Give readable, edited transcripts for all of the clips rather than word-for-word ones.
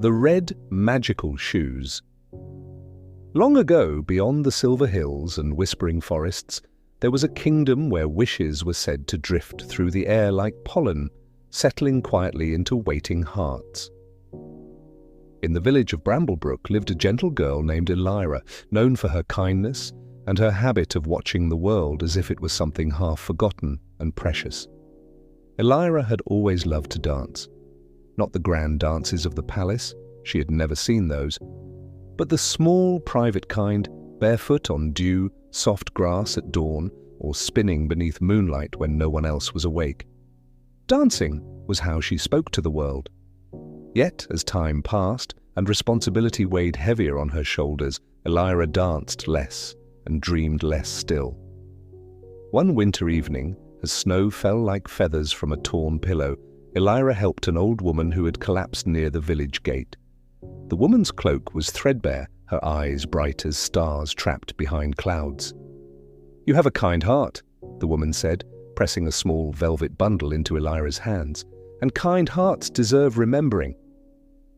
The Red Magical Shoes. Long ago, beyond the silver hills and whispering forests, there was a kingdom where wishes were said to drift through the air like pollen, settling quietly into waiting hearts. In the village of Bramblebrook lived a gentle girl named Elira, known for her kindness and her habit of watching the world as if it was something half forgotten and precious. Elira had always loved to dance. Not the grand dances of the palace, she had never seen those, but the small, private kind, barefoot on dew, soft grass at dawn, or spinning beneath moonlight when no one else was awake. Dancing was how she spoke to the world. Yet, as time passed and responsibility weighed heavier on her shoulders, Elira danced less and dreamed less still. One winter evening, as snow fell like feathers from a torn pillow, Elira helped an old woman who had collapsed near the village gate. The woman's cloak was threadbare, her eyes bright as stars trapped behind clouds. "You have a kind heart," the woman said, pressing a small velvet bundle into Elira's hands, "and kind hearts deserve remembering."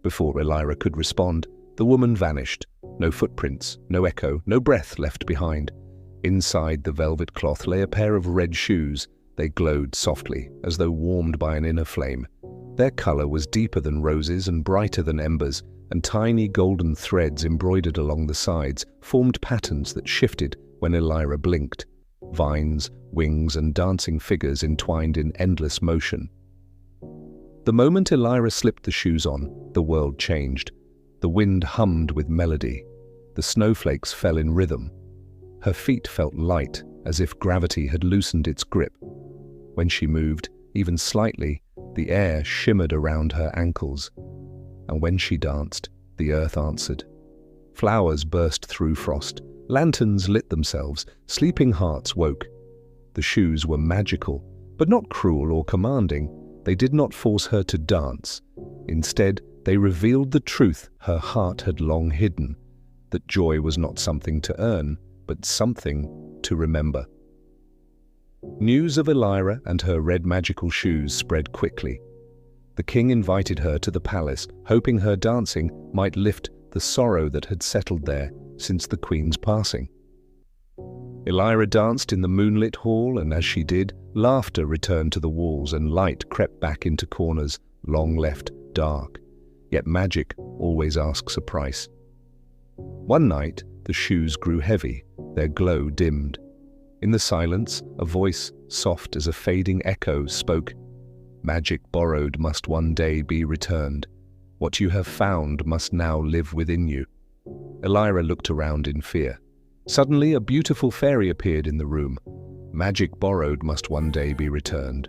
Before Elira could respond, the woman vanished. No footprints, no echo, no breath left behind. Inside the velvet cloth lay a pair of red shoes. They glowed softly, as though warmed by an inner flame. Their color was deeper than roses and brighter than embers, and tiny golden threads embroidered along the sides formed patterns that shifted when Elira blinked. Vines, wings, and dancing figures entwined in endless motion. The moment Elira slipped the shoes on, the world changed. The wind hummed with melody. The snowflakes fell in rhythm. Her feet felt light, as if gravity had loosened its grip. When she moved, even slightly, the air shimmered around her ankles. And when she danced, the earth answered. Flowers burst through frost. Lanterns lit themselves. Sleeping hearts woke. The shoes were magical, but not cruel or commanding. They did not force her to dance. Instead, they revealed the truth her heart had long hidden, that joy was not something to earn, but something to remember. News of Elira and her red magical shoes spread quickly. The king invited her to the palace, hoping her dancing might lift the sorrow that had settled there since the queen's passing. Elira danced in the moonlit hall, and as she did, laughter returned to the walls and light crept back into corners long left dark. Yet magic always asks a price. One night, the shoes grew heavy, their glow dimmed. In the silence, a voice, soft as a fading echo, spoke. "Magic borrowed must one day be returned. What you have found must now live within you." Elira looked around in fear. Suddenly, a beautiful fairy appeared in the room. "Magic borrowed must one day be returned.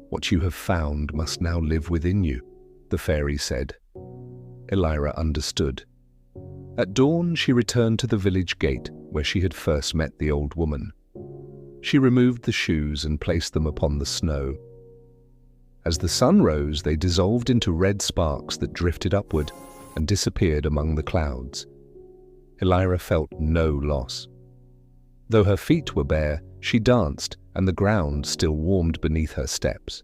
What you have found must now live within you," the fairy said. Elira understood. At dawn, she returned to the village gate where she had first met the old woman. She removed the shoes and placed them upon the snow. As the sun rose, they dissolved into red sparks that drifted upward and disappeared among the clouds. Elira felt no loss. Though her feet were bare, she danced, and the ground still warmed beneath her steps.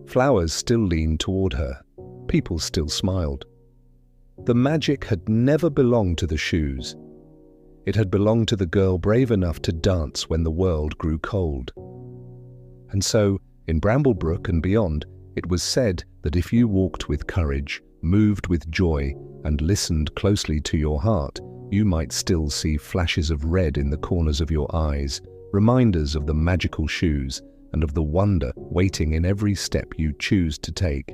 Flowers still leaned toward her. People still smiled. The magic had never belonged to the shoes. It had belonged to the girl brave enough to dance when the world grew cold. And so, in Bramblebrook and beyond, it was said that if you walked with courage, moved with joy, and listened closely to your heart, you might still see flashes of red in the corners of your eyes, reminders of the magical shoes and of the wonder waiting in every step you choose to take.